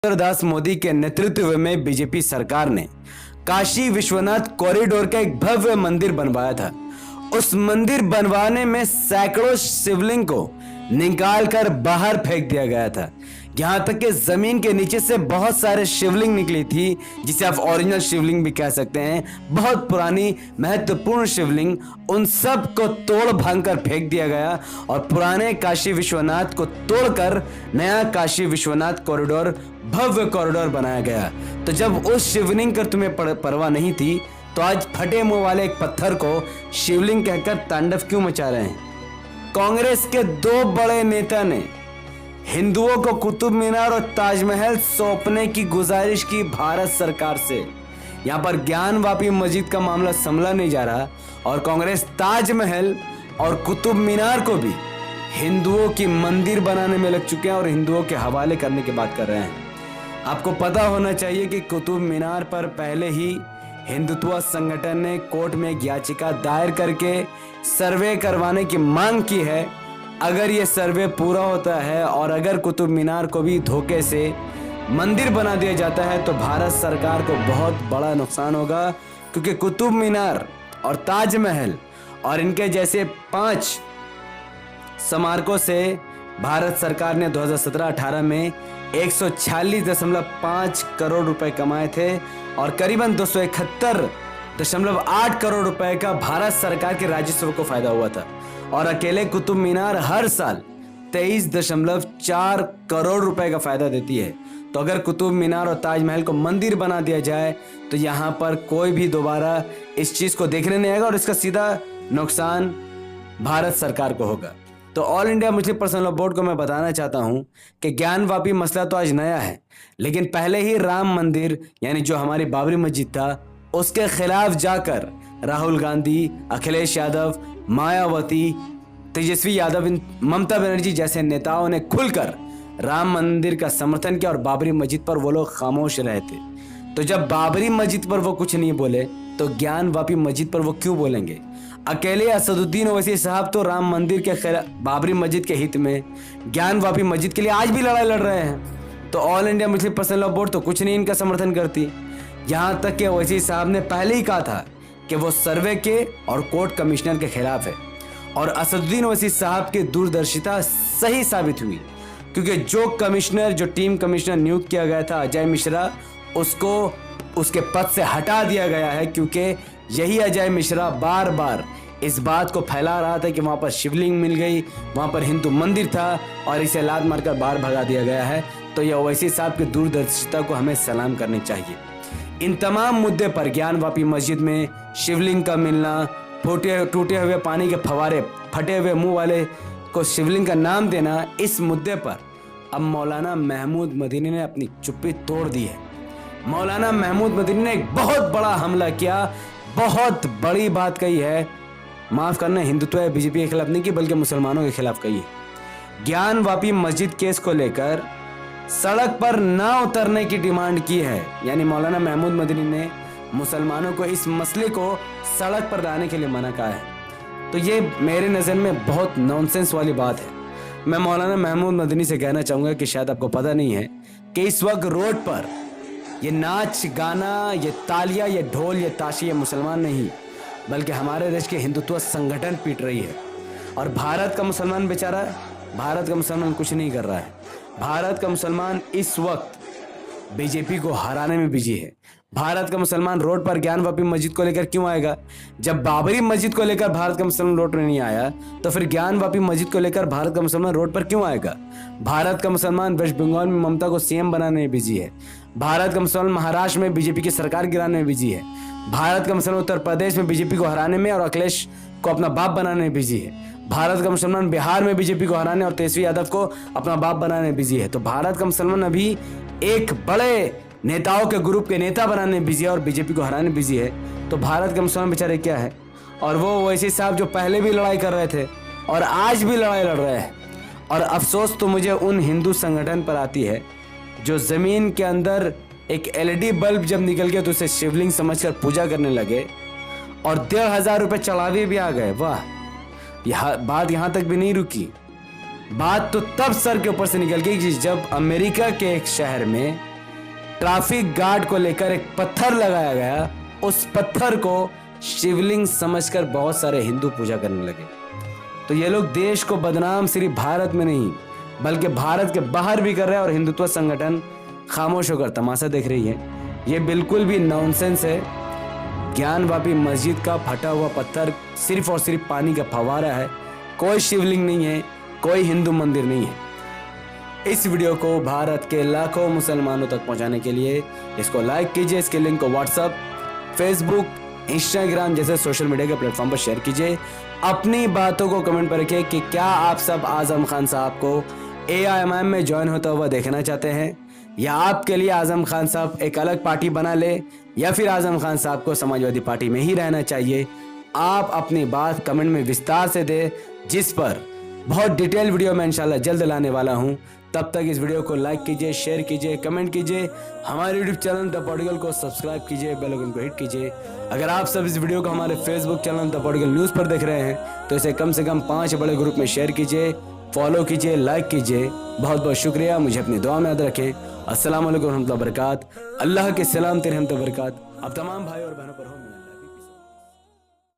दास मोदी के नेतृत्व में बीजेपी सरकार ने काशी विश्वनाथ कॉरिडोर का एक भव्य मंदिर बनवाया था। उस मंदिर बनवाने में सैकड़ों शिवलिंग को निकालकर बाहर फेंक दिया गया था। यहां तक कि जमीन के नीचे से बहुत सारे शिवलिंग निकली थी, जिसे आप ओरिजिनल शिवलिंग भी कह सकते हैं। बहुत पुरानी महत्वपूर्ण शिवलिंग, उन सब को तोड़ भांग कर फेंक दिया गया और पुराने काशी विश्वनाथ को तोड़कर नया काशी विश्वनाथ कॉरिडोर, भव्य कॉरिडोर बनाया गया। तो जब उस शिवलिंग कर तुम्हें परवाह नहीं थी, तो आज फटे मुंह वाले एक पत्थर को शिवलिंग कहकर तांडव क्यों मचा रहे हैं? कांग्रेस के दो बड़े नेता ने हिंदुओं को कुतुब मीनार और ताजमहल सौंपने की गुजारिश की भारत सरकार से। यहां पर ज्ञानवापी मस्जिद का मामला संभला नहीं जा रहा और कांग्रेस ताजमहल और कुतुब मीनार को भी हिंदुओं की मंदिर बनाने में लग चुके हैं और हिंदुओं के हवाले करने की बात कर रहे हैं। आपको पता होना चाहिए कि कुतुब मीनार पर पहले ही हिंदुत्व संगठन ने कोर्ट में एक याचिका दायर करके सर्वे करवाने की मांग की है। अगर ये सर्वे पूरा होता है और अगर कुतुब मीनार को भी धोखे से मंदिर बना दिया जाता है, तो भारत सरकार को बहुत बड़ा नुकसान होगा, क्योंकि कुतुब मीनार और ताजमहल और इनके जैसे 5 स्मारकों से भारत सरकार ने 2017-18 में 146.5 करोड़ रुपए कमाए थे और करीबन 271.8 करोड़ रुपए का भारत सरकार के राजस्व को फायदा हुआ था। और अकेले कुतुब मीनार हर साल 23.4 करोड़ रुपए का फायदा देती है। तो अगर कुतुब मीनार और ताजमहल को मंदिर बना दिया जाए, तो यहाँ पर कोई भी दोबारा इस चीज को देखने नहीं आएगा और इसका सीधा नुकसान भारत सरकार को होगा। तो all India Muslim personal law board को मैं बताना चाहता हूं कि ज्ञानवापी मसला तो आज नया है, लेकिन पहले ही राम मंदिर यानी जो हमारी बाबरी मस्जिद था, उसके खिलाफ जाकर राहुल गांधी, अखिलेश यादव, मायावती, तेजस्वी यादव, ममता बनर्जी जैसे नेताओं ने खुलकर राम मंदिर का समर्थन किया और बाबरी मस्जिद पर वो लोग खामोश रहे थे। तो जब बाबरी मस्जिद पर वो कुछ नहीं बोले, तो ज्ञानवापी मस्जिद पर वो क्यों बोलेंगे? अकेले असदुद्दीन ओवैसी साहब तो राम मंदिर के खिलाफ, बाबरी मस्जिद के हित में, ज्ञानवापी मस्जिद के लिए आज भी लड़ाई लड़ रहे हैं। तो all India Muslim personal law board तो कुछ नहीं इनका समर्थन करती। यहाँ तक कि ओवैसी साहब ने पहले ही कहा था कि वो सर्वे के और कोर्ट कमिश्नर के खिलाफ है, और असदुद्दीन ओवैसी साहब की दूरदर्शिता सही साबित हुई, क्योंकि जो टीम कमिश्नर नियुक्त किया गया था अजय मिश्रा, उसको उसके पद से हटा दिया गया है, क्योंकि यही अजय मिश्रा बार बार इस बात को फैला रहा था कि वहां पर शिवलिंग मिल गई, वहां पर हिंदू मंदिर था और इसे लात मारकर बाहर भगा दिया गया है। तो यह ओवैसी साहब की दूरदर्शिता को हमें सलाम करनी चाहिए। इन तमाम मुद्दे पर ज्ञानवापी मस्जिद में शिवलिंग का मिलना, टूटे हुए पानी के फवारे, फटे हुए मुंह वाले को शिवलिंग का नाम देना, इस मुद्दे पर अब मौलाना महमूद मदनी ने अपनी चुप्पी तोड़ दी है। मौलाना महमूद मदनी ने एक बहुत बड़ा हमला किया, बहुत बड़ी बात कही है। माफ करना, हिंदुत्व बीजेपी के खिलाफ नहीं की, बल्कि मुसलमानों के खिलाफ कही है। ज्ञानवापी मस्जिद केस को लेकर सड़क पर ना उतरने की डिमांड की है, यानी मौलाना महमूद मदनी ने मुसलमानों को इस मसले को सड़क पर लाने के लिए मना कहा है। तो ये मेरे नज़र में बहुत नॉनसेंस वाली बात है। मैं मौलाना महमूद मदनी से कहना चाहूँगा कि शायद आपको पता नहीं है कि इस वक्त रोड पर ये नाच गाना, ये तालियां, ये ढोल, ये ताशी, ये मुसलमान नहीं, बल्कि हमारे देश के हिंदुत्व संगठन पीट रही है। और भारत का मुसलमान बेचारा, भारत का मुसलमान कुछ नहीं कर रहा है। भारत का मुसलमान इस वक्त बीजेपी को हराने में बिजी है। भारत का मुसलमान रोड पर ज्ञानवापी मस्जिद को लेकर क्यों आएगा? जब बाबरी मस्जिद को लेकर भारत का मुसलमान रोड पर नहीं आया, तो फिर ज्ञानवापी मस्जिद को लेकर भारत का मुसलमान रोड पर क्यों आएगा? भारत का मुसलमान वेस्ट बंगाल में ममता को सीएम बनाने में बिजी है। भारत का मुसलमान महाराष्ट्र में बीजेपी की सरकार गिराने में बिजी है। भारत का मुसलमान उत्तर प्रदेश में बीजेपी को हराने में और अखिलेश को अपना बाप बनाने में बिजी है। भारत का मुसलमान बिहार में बीजेपी को हराने और तेजस्वी यादव को अपना बाप बनाने में बिजी है। तो भारत का मुसलमान अभी एक बड़े नेताओं के ग्रुप के नेता बनाने में बिजी है और बीजेपी को हराने में बिजी है। तो भारत के मुसलमान बेचारे क्या है? और वो ओवैसी साहब जो पहले भी लड़ाई कर रहे थे और आज भी लड़ाई लड़ रहे हैं। और अफसोस तो मुझे उन हिंदू संगठन पर आती है जो जमीन के अंदर एक एलईडी बल्ब जब निकल गया तो उसे शिवलिंग समझकर पूजा करने लगे और 1,500 रुपये चढ़ावे भी आ गए। वाह, यह बात यहाँ तक भी नहीं रुकी। बात तो तब सर के ऊपर से निकल गई जब अमेरिका के एक शहर में ट्रैफिक गार्ड को लेकर एक पत्थर लगाया गया, उस पत्थर को शिवलिंग समझकर बहुत सारे हिंदू पूजा करने लगे। तो ये लोग देश को बदनाम सिर्फ भारत में नहीं बल्कि भारत के बाहर भी कर रहे हैं और हिंदुत्व संगठन खामोश होकर तमाशा देख रही है। ये बिल्कुल भी नॉनसेंस है। ज्ञानवापी मस्जिद का फटा हुआ पत्थर सिर्फ और सिर्फ पानी का फव्वारा है, कोई शिवलिंग नहीं है, कोई हिंदू मंदिर नहीं है। इस वीडियो को भारत के लाखों मुसलमानों तक पहुंचाने के लिए इसको लाइक कीजिए, इसके लिंक को व्हाट्सएप, फेसबुक, इंस्टाग्राम जैसे सोशल मीडिया के प्लेटफॉर्म पर शेयर कीजिए। अपनी बातों को कमेंट पर रखिए कि क्या आप सब आजम खान साहब को AIMIM में ज्वाइन होता हुआ देखना चाहते हैं, या आपके लिए आजम खान साहब एक अलग पार्टी बना ले, या फिर आजम खान साहब को समाजवादी पार्टी में ही रहना चाहिए। आप अपनी बात कमेंट में विस्तार से दें, जिस पर बहुत डिटेल वीडियो मैं इंशाल्लाह जल्द लाने वाला हूं। तब तक इस वीडियो को लाइक कीजिए, शेयर कीजिए, कमेंट कीजिए, हमारे यूट्यूब चैनल द पॉलिटिकल को सब्सक्राइब कीजिए, बेल आइकन को हिट कीजिए। अगर आप सब इस वीडियो को हमारे Facebook channel the political news पर देख रहे हैं तो इसे कम से कम 5 बड़े ग्रुप में शेयर कीजिए, फॉलो कीजिए, लाइक कीजिए। बहुत बहुत शुक्रिया। मुझे अपनी दुआ में याद रखें। अस्सलाम वालेकुम रहमतुल्लाहि व बरकात। अल्लाह के सलाम तेरे रहमत व बरकात अब तमाम भाई और बहनों पर हो।